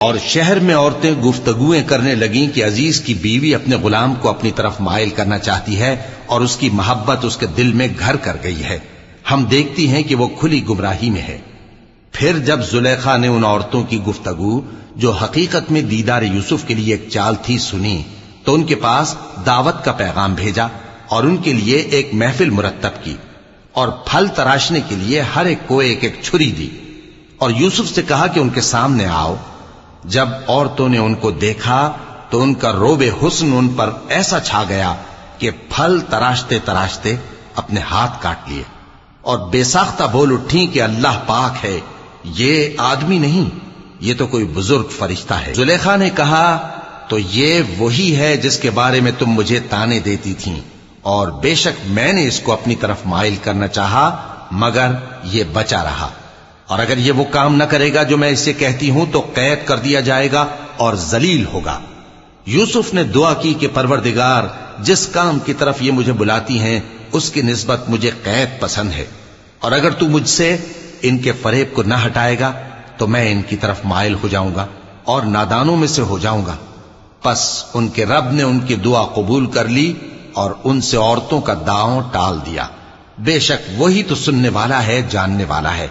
اور شہر میں عورتیں گفتگویں کرنے لگیں کہ عزیز کی بیوی اپنے غلام کو اپنی طرف مائل کرنا چاہتی ہے اور اس کی محبت اس کے دل میں گھر کر گئی ہے، ہم دیکھتی ہیں کہ وہ کھلی گمراہی میں ہے۔ پھر جب زلیخا نے ان عورتوں کی گفتگو جو حقیقت میں دیدار یوسف کے لیے ایک چال تھی سنی، تو ان کے پاس دعوت کا پیغام بھیجا اور ان کے لیے ایک محفل مرتب کی اور پھل تراشنے کے لیے ہر ایک کو ایک ایک چھری دی، اور یوسف سے کہا کہ ان کے سامنے آؤ۔ جب عورتوں نے ان کو دیکھا تو ان کا روب حسن ان پر ایسا چھا گیا کہ پھل تراشتے تراشتے اپنے ہاتھ کاٹ لیے اور بے ساختہ بول اٹھی کہ اللہ پاک ہے، یہ آدمی نہیں، یہ تو کوئی بزرگ فرشتہ ہے۔ زلیخا نے کہا تو یہ وہی ہے جس کے بارے میں تم مجھے تانے دیتی تھیں، اور بے شک میں نے اس کو اپنی طرف مائل کرنا چاہا مگر یہ بچا رہا، اور اگر یہ وہ کام نہ کرے گا جو میں اسے کہتی ہوں تو قید کر دیا جائے گا اور ذلیل ہوگا۔ یوسف نے دعا کی کہ پروردگار، جس کام کی طرف یہ مجھے بلاتی ہیں اس کی نسبت مجھے قید پسند ہے، اور اگر تو مجھ سے ان کے فریب کو نہ ہٹائے گا تو میں ان کی طرف مائل ہو جاؤں گا اور نادانوں میں سے ہو جاؤں گا۔ پس ان کے رب نے ان کی دعا قبول کر لی اور ان سے عورتوں کا داؤں ٹال دیا، بے شک وہی تو سننے والا ہے، جاننے والا ہے۔